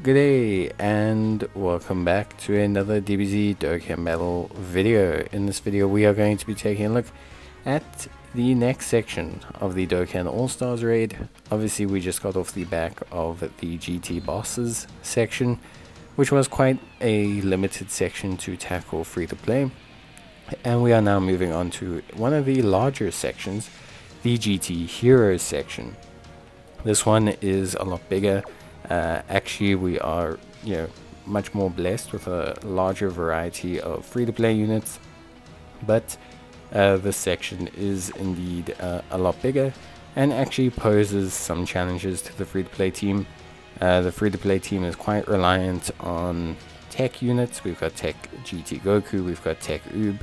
Good day and welcome back to another DBZ Dokkan Battle video. In this video we are going to be taking a look at the next section of the Dokkan All-Stars raid. Obviously we just got off the back of the GT bosses section, which was quite a limited section to tackle free to play. And we are now moving on to one of the larger sections, the GT Heroes section. This one is a lot bigger. Actually, we are, much more blessed with a larger variety of free-to-play units, but this section is indeed a lot bigger and actually poses some challenges to the free-to-play team. The free-to-play team is quite reliant on tech units. We've got tech GT Goku, we've got tech Oob,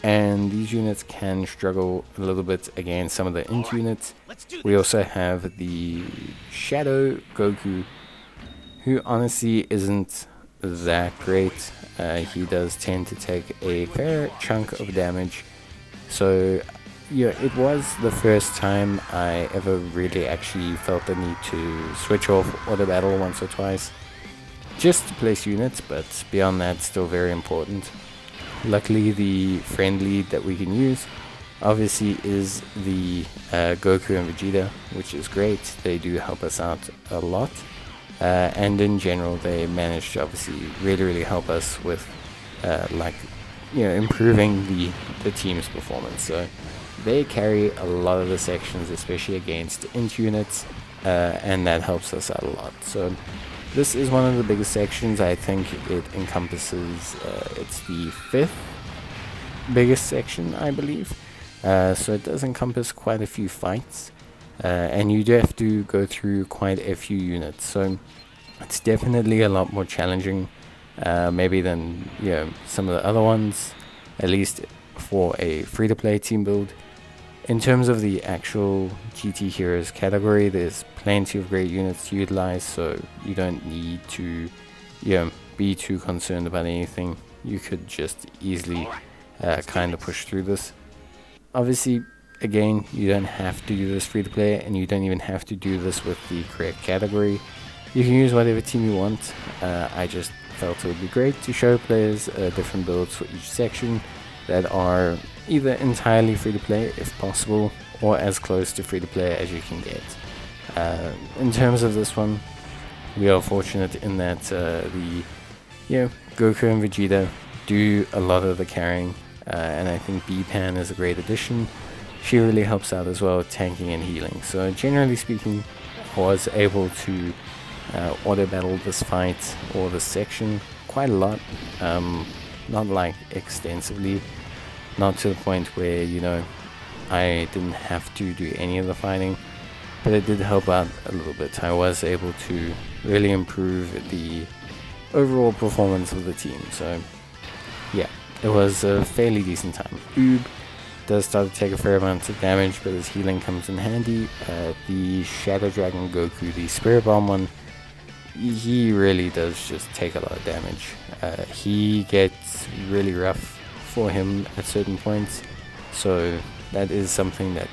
and these units can struggle a little bit against some of the int units. We also have the Shadow Goku, who honestly isn't that great. He does tend to take a fair chunk of damage. So yeah, it was the first time I ever really actually felt the need to switch off auto battle once or twice, just to place units, but beyond that still very important. Luckily the friend lead that we can use obviously is the Goku and Vegeta, which is great. They do help us out a lot, and in general they manage to obviously really help us with improving the team's performance. So they carry a lot of the sections, especially against int units, and that helps us out a lot. So this is one of the biggest sections. I think it encompasses, it's the 5th biggest section, I believe. So it does encompass quite a few fights, and you do have to go through quite a few units. So it's definitely a lot more challenging, maybe than some of the other ones, at least for a free-to-play team build. In terms of the actual GT Heroes category, there's plenty of great units to utilize, so you don't need to be too concerned about anything. You could just easily kind of push through this. Obviously, again, you don't have to do this free to play, and you don't even have to do this with the correct category. You can use whatever team you want. I just felt it would be great to show players different builds for each section that are either entirely free to play if possible, or as close to free to play as you can get. In terms of this one, we are fortunate in that the Goku and Vegeta do a lot of the carrying, and I think B-Pan is a great addition. She really helps out as well with tanking and healing. So generally speaking, I was able to auto battle this fight or this section quite a lot, not like extensively, not to the point where I didn't have to do any of the fighting, but it did help out a little bit. I was able to really improve the overall performance of the team. So yeah, it was a fairly decent time. Oob does start to take a fair amount of damage, but his healing comes in handy. The Shadow Dragon Goku, the Spirit Bomb one, he really does just take a lot of damage. He gets really rough for him at certain points, so that is something that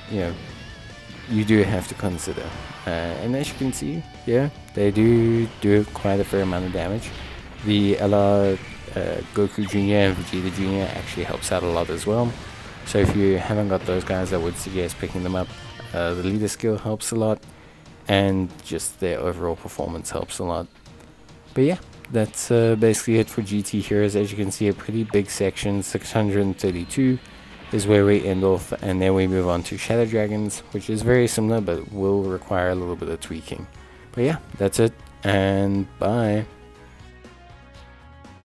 you do have to consider. And as you can see, they do quite a fair amount of damage. The LR Goku Jr. and Vegeta Jr. actually helps out a lot as well. So if you haven't got those guys, I would suggest picking them up. The leader skill helps a lot, and just their overall performance helps a lot. But yeah, that's basically it for GT Heroes. As you can see, a pretty big section, 632 is where we end off, and then we move on to Shadow Dragons, which is very similar but will require a little bit of tweaking. But yeah, that's it, and bye.